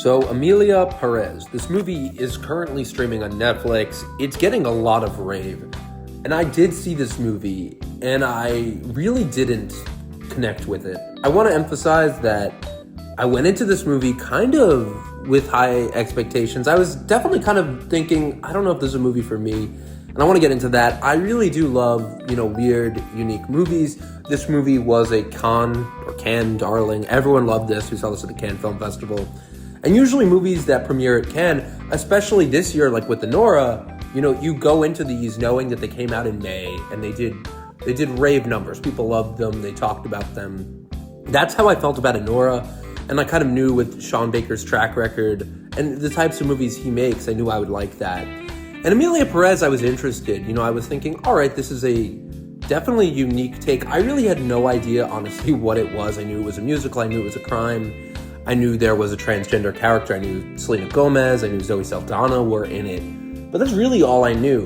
So, Emilia, Perez. This movie is currently streaming on Netflix. It's getting a lot of rave. And I did see this movie, and I really didn't connect with it. I want to emphasize that I went into this movie kind of with high expectations. I was definitely kind of thinking, I don't know if this is a movie for me. And I want to get into that. I really do love, weird, unique movies. This movie was a Cannes darling. Everyone loved this. We saw this at the Cannes Film Festival. And usually movies that premiere at Cannes, especially this year, like with the Nora, you go into these knowing that they came out in May and they did rave numbers. People loved them. They talked about them. That's how I felt about Nora. And I kind of knew with Sean Baker's track record and the types of movies he makes, I knew I would like that. And Emilia Perez, I was interested. I was thinking, all right, this is a definitely unique take. I really had no idea, honestly, what it was. I knew it was a musical. I knew it was a crime. I knew there was a transgender character. I knew Selena Gomez. I knew Zoe Saldana were in it. But that's really all I knew.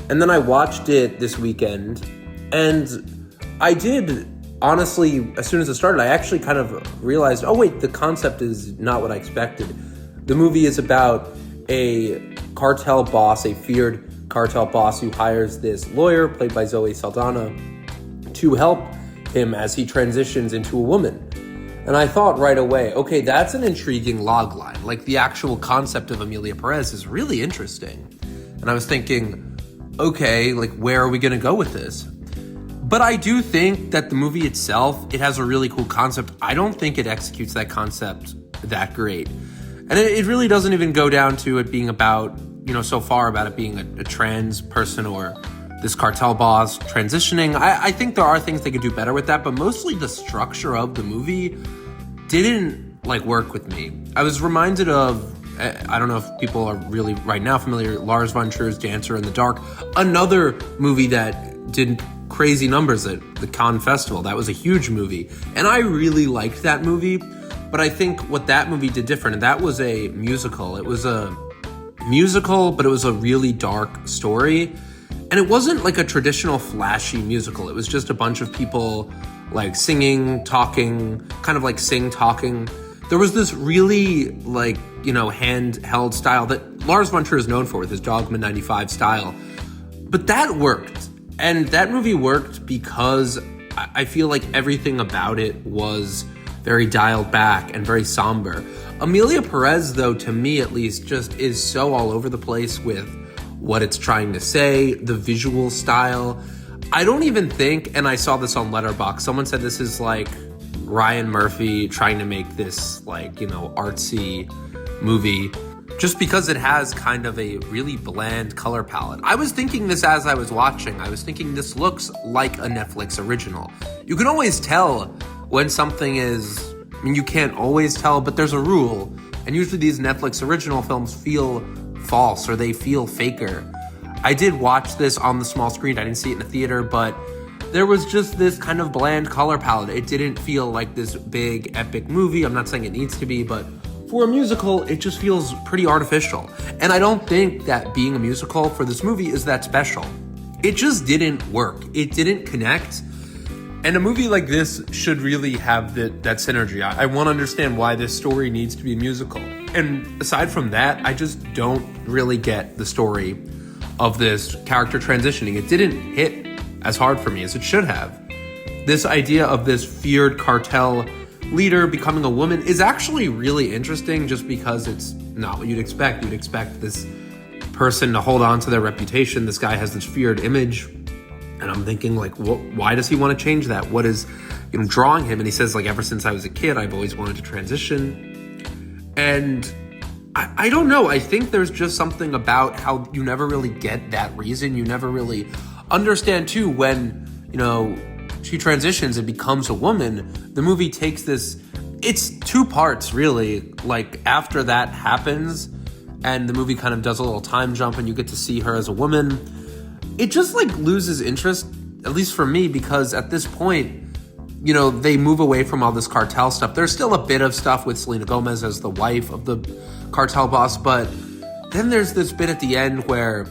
And then I watched it this weekend. And I did, honestly, as soon as it started, I actually kind of realized, oh, wait, the concept is not what I expected. The movie is about a cartel boss, a feared cartel boss who hires this lawyer, played by Zoe Saldana, to help him as he transitions into a woman. And I thought right away, okay, that's an intriguing logline. Like, the actual concept of Emilia Perez is really interesting. And I was thinking, okay, where are we going to go with this? But I do think that the movie itself, it has a really cool concept. I don't think it executes that concept that great. And it really doesn't even go down to it being about, so far about it being a trans person or this cartel boss transitioning. I think there are things they could do better with that, but mostly the structure of the movie didn't work with me. I was reminded of, I don't know if people are really right now familiar, Lars von Trier's Dancer in the Dark, another movie that did crazy numbers at the Cannes Festival. That was a huge movie. And I really liked that movie, but I think what that movie did different, and that was a musical. It was a musical, but it was a really dark story. And it wasn't like a traditional flashy musical. It was just a bunch of people singing, talking, kind of like sing talking. There was this really handheld style that Lars von Trier is known for with his Dogma 95 style. But that worked. And that movie worked because I feel like everything about it was very dialed back and very somber. Emilia Perez, though, to me at least, just is so all over the place with what it's trying to say, the visual style. I don't even think, and I saw this on Letterboxd, someone said this is like Ryan Murphy trying to make this artsy movie just because it has kind of a really bland color palette. I was thinking this as I was watching. I was thinking this looks like a Netflix original. You can always tell when something is, you can't always tell, but there's a rule. And usually these Netflix original films feel false or they feel faker. I did watch this on the small screen. I didn't see it in a theater, but there was just this kind of bland color palette. It didn't feel like this big epic movie. I'm not saying it needs to be, but for a musical, it just feels pretty artificial. And I don't think that being a musical for this movie is that special. It just didn't work. It didn't connect. And a movie like this should really have that synergy. I want to understand why this story needs to be a musical. And aside from that, I just don't really get the story of this character transitioning. It didn't hit as hard for me as it should have. This idea of this feared cartel leader becoming a woman is actually really interesting just because it's not what you'd expect. You'd expect this person to hold on to their reputation. This guy has this feared image. And I'm thinking, why does he want to change that? What is, drawing him? And he says, ever since I was a kid, I've always wanted to transition. And I don't know. I think there's just something about how you never really get that reason. You never really understand, too, when, she transitions and becomes a woman. The movie takes this, it's two parts, really. After that happens, and the movie kind of does a little time jump, and you get to see her as a woman. It just loses interest, at least for me, because at this point, they move away from all this cartel stuff. There's still a bit of stuff with Selena Gomez as the wife of the cartel boss, but then there's this bit at the end where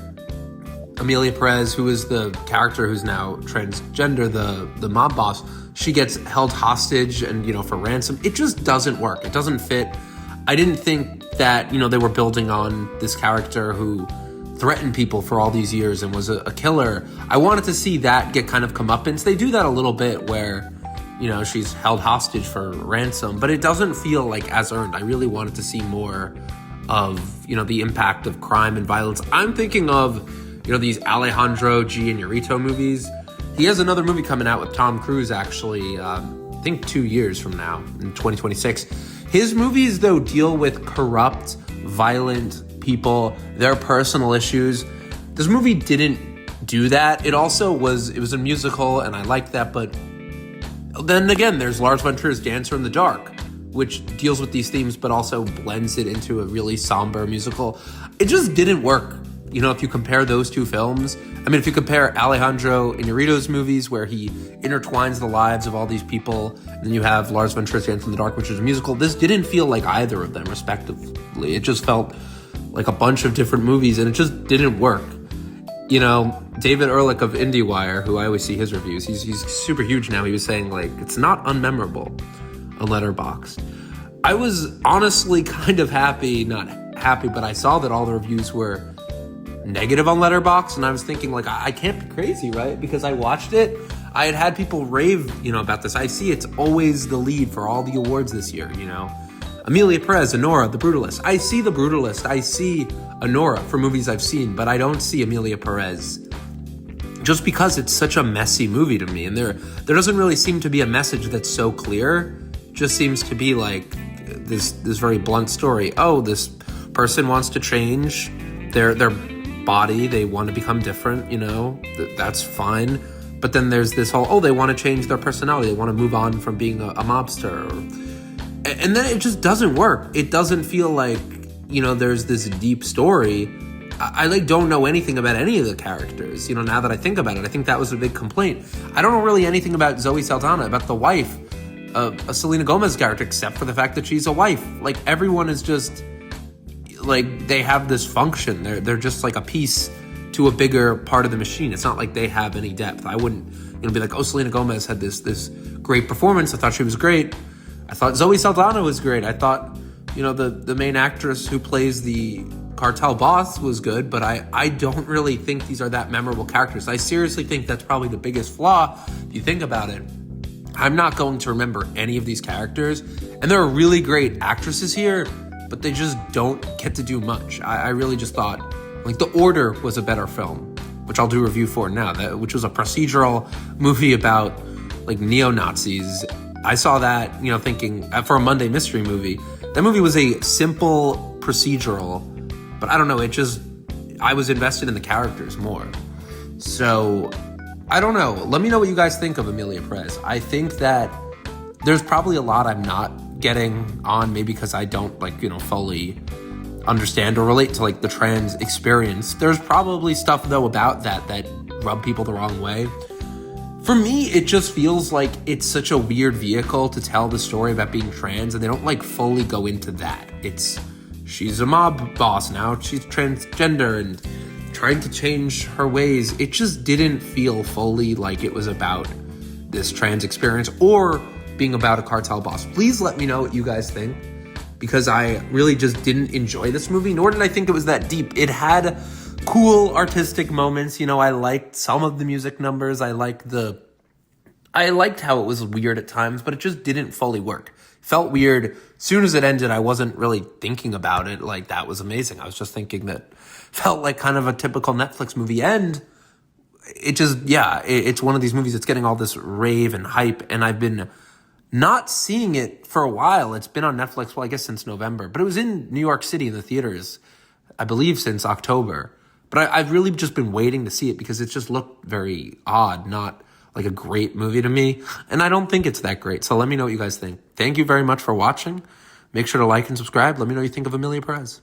Emilia Perez, who is the character who's now transgender, the mob boss, she gets held hostage and, for ransom. It just doesn't work. It doesn't fit. I didn't think that, they were building on this character who threatened people for all these years and was a killer. I wanted to see that get kind of comeuppance. They do that a little bit where, she's held hostage for ransom, but it doesn't feel like as earned. I really wanted to see more of, the impact of crime and violence. I'm thinking of, these Alejandro G. Inarritu movies. He has another movie coming out with Tom Cruise, actually, I think 2 years from now, in 2026. His movies, though, deal with corrupt, violent people, their personal issues. This movie didn't do that. It was a musical, and I liked that, but then again, there's Lars von Trier's Dancer in the Dark, which deals with these themes, but also blends it into a really somber musical. It just didn't work. If you compare those two films, if you compare Alejandro Inarritu's movies where he intertwines the lives of all these people, and then you have Lars von Trier's Dancer in the Dark, which is a musical, this didn't feel like either of them, respectively. It just felt like a bunch of different movies, and it just didn't work. David Ehrlich of IndieWire, who I always see his reviews, he's super huge now. He was saying, it's not unmemorable on Letterboxd. I was honestly kind of happy, not happy, but I saw that all the reviews were negative on Letterboxd, and I was thinking, I can't be crazy, right? Because I watched it. I had people rave, about this. I see it's always the lead for all the awards this year, Emilia, Perez, Honora, The Brutalist. I see The Brutalist. I see Honora for movies I've seen, but I don't see Emilia, Perez. Just because it's such a messy movie to me, and there doesn't really seem to be a message that's so clear. Just seems to be this very blunt story. Oh, this person wants to change their body. They want to become different. That's fine. But then there's this whole, they want to change their personality. They want to move on from being a mobster. And then it just doesn't work. It doesn't feel like, there's this deep story. I don't know anything about any of the characters. Now that I think about it, I think that was a big complaint. I don't know really anything about Zoe Saldana, about the wife of a Selena Gomez character, except for the fact that she's a wife. Everyone is just, they have this function. They're just like a piece to a bigger part of the machine. It's not like they have any depth. I wouldn't, be like, Selena Gomez had this great performance. I thought she was great. I thought Zoe Saldana was great. I thought, the main actress who plays the cartel boss was good, but I don't really think these are that memorable characters. I seriously think that's probably the biggest flaw if you think about it. I'm not going to remember any of these characters, and there are really great actresses here, but they just don't get to do much. I really just thought, The Order was a better film, which I'll do a review for now, which was a procedural movie about, neo-Nazis. I saw that, thinking, for a Monday mystery movie, that movie was a simple procedural, but I don't know, I was invested in the characters more. So, I don't know. Let me know what you guys think of Emilia Perez. I think that there's probably a lot I'm not getting on, maybe because I don't, fully understand or relate to, the trans experience. There's probably stuff, though, about that rub people the wrong way. For me, it just feels like it's such a weird vehicle to tell the story about being trans, and they don't, fully go into that. She's a mob boss now, she's transgender, and trying to change her ways. It just didn't feel fully like it was about this trans experience or being about a cartel boss. Please let me know what you guys think, because I really just didn't enjoy this movie, nor did I think it was that deep. It had cool artistic moments. I liked some of the music numbers. I liked how it was weird at times, but it just didn't fully work. Felt weird. As soon as it ended, I wasn't really thinking about it. That was amazing. I was just thinking that felt like kind of a typical Netflix movie. And it just, it's one of these movies that's getting all this rave and hype. And I've been not seeing it for a while. It's been on Netflix, I guess since November. But it was in New York City in the theaters, I believe, since October. But I've really just been waiting to see it because it just looked very odd, not like a great movie to me. And I don't think it's that great. So let me know what you guys think. Thank you very much for watching. Make sure to like and subscribe. Let me know what you think of Emilia Perez.